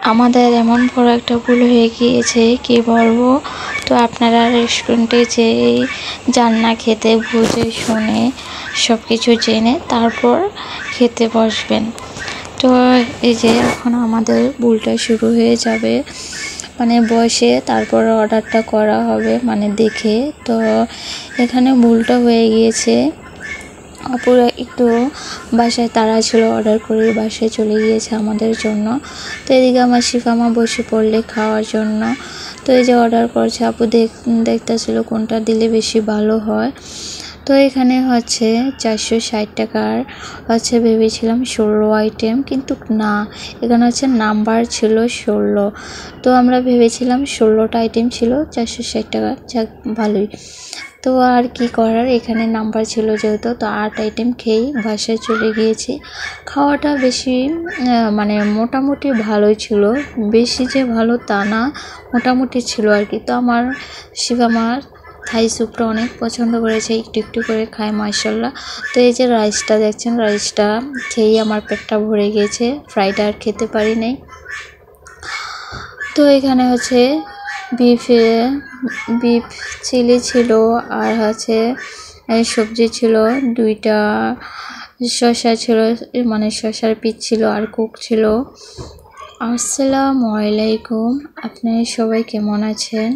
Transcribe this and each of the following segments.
আমাদের এমন বড় একটা ভুল হয়ে গিয়েছে কি বলবো। তো আপনারা রেস্টুরেন্টে যেই যান না খেতে, বুঝে শুনে সব কিছু জেনে তারপর খেতে বসবেন। তো এই যে এখন আমাদের ভুলটা শুরু হয়ে যাবে, মানে বসে তারপর অর্ডারটা করা হবে, মানে দেখে। তো এখানে ভুলটা হয়ে গিয়েছে, আপুরা একটু বাসায় তাড়া ছিল, অর্ডার করে বাসায় চলে গিয়েছে আমাদের জন্য। তো এদিকে আমার শিফামা বসে পড়লে খাওয়ার জন্য। তো এই যে অর্ডার করছে, আপু দেখতেছিল কোনটা দিলে বেশি ভালো হয়। তো এখানে হচ্ছে 460 টাকার হচ্ছে ভেবেছিলাম 16 আইটেম, কিন্তু না, এখানে হচ্ছে নাম্বার ছিল 16। তো আমরা ভেবেছিলাম 16টা আইটেম ছিল 460 টাকা, যাক ভালোই। তো আর কি করার, এখানে নাম্বার ছিল যেহেতু, তো 8 আইটেম খেয়েই বাসায় চলে গিয়েছি। খাওয়াটা বেশি মানে মোটামুটি ভালোই ছিল, বেশি যে ভালো তা না, মোটামুটি ছিল আর কি। তো আমার শিবামার থাই স্যুপটা অনেক পছন্দ করেছে, একটু একটু করে খায় মাশাআল্লাহ। তো এই যে রাইসটা দেখছেন, রাইসটা খেয়েই আমার পেটটা ভরে গিয়েছে, ফ্রাইটা আর খেতে পারি নাই। তো এখানে হচ্ছে বিফ চিলি ছিল, আর হচ্ছে সবজি ছিল, 2টা শসা ছিল, মানে শসার পিস ছিল, আর কোক ছিল। আসসালামু আলাইকুম, আপনারা সবাই কেমন আছেন?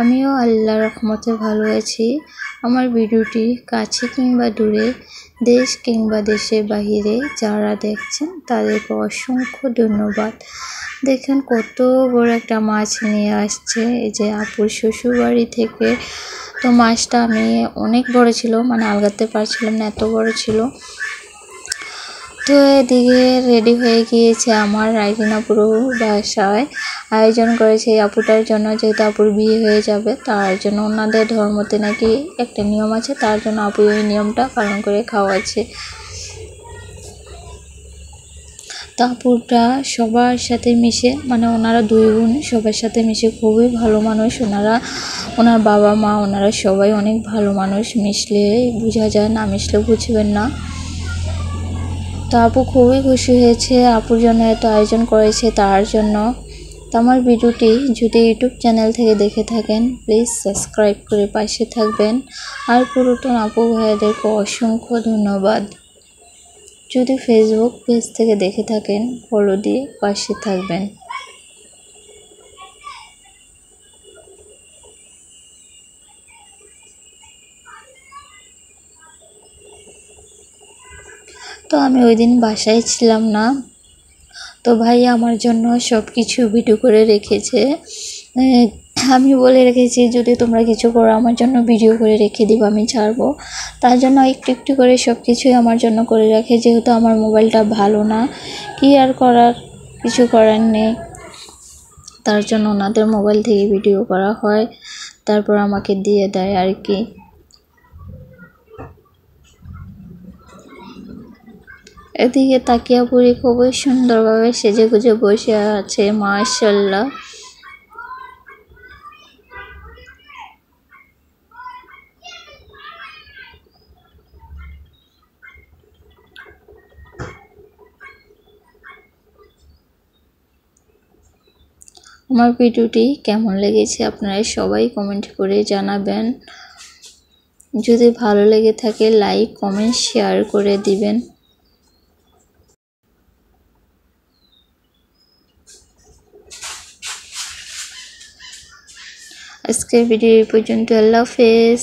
আমিও আল্লাহর রহমতে ভালো আছি। আমার ভিডিওটি কাছে কিংবা দূরে, দেশ কিংবা দেশের বাহিরে যারা দেখছেন তাদেরকে অসংখ্য ধন্যবাদ। দেখেন কত বড় একটা মাছ নিয়ে আসছে এই যে আপুর শ্বশুরবাড়ি থেকে। তো মাছটা আমি অনেক বড় ছিল, মানে আলগাতে পারছিলাম না, এত বড় ছিল। তো এদিকে রেডি হয়ে গিয়েছে আমার রাইজিনা পুরো বাসায় আয়োজন করেছে এই আপুটার জন্য, যেহেতু আপুর বিয়ে হয়ে যাবে তার জন্য। ওনাদের ধর্মতে নাকি একটা নিয়ম আছে, তার জন্য আপু ওই নিয়মটা পালন করে খাওয়াচ্ছে। তো আপুটা সবার সাথে মিশে, মানে ওনারা 2 বোন, সবার সাথে মিশে খুবই ভালো মানুষ ওনারা। ওনার বাবা মা ওনারা সবাই অনেক ভালো মানুষ, মিশলে বোঝা যায়, না মিশলে বুঝবেন না। তো আপু খুবই খুশি হয়েছে, আপুর জন্য এত আয়োজন করেছে তার জন্য। তো আমার ভিডিওটি যদি ইউটিউব চ্যানেল থেকে দেখে থাকেন প্লিজ সাবস্ক্রাইব করে পাশে থাকবেন। আর পুরাতন আপু ভাইদেরকে অসংখ্য ধন্যবাদ। যদি ফেসবুক পেজ থেকে দেখে থাকেন ফলো দিয়ে পাশে থাকবেন। তো আমি ওই দিন বাসায় ছিলাম না, তো ভাই আমার জন্য সব কিছু ভিডিও করে রেখেছে। আমি বলে রেখেছি যদি তোমরা কিছু করো আমার জন্য ভিডিও করে রেখে দিব, আমি ছাড়বো। তার জন্য একটু একটু করে সব কিছুই আমার জন্য করে রাখে, যেহেতু আমার মোবাইলটা ভালো না, কি আর করার, কিছু করার নেই। তার জন্য ওনাদের মোবাইল থেকে ভিডিও করা হয়, তারপর আমাকে দিয়ে দেয় আর কি। এদিকে তাকিয়া পুরি খুবই সুন্দরভাবে সেজে গুজে বসে আছে মাশাআল্লাহ। আমার ভিডিওটি কেমন লেগেছে আপনারা সবাই কমেন্ট করে জানাবেন। যদি ভালো লেগে থাকে লাইক কমেন্ট শেয়ার করে দিবেন। আজকের ভিডিও এই পর্যন্ত, আল্লাহ হাফেজ।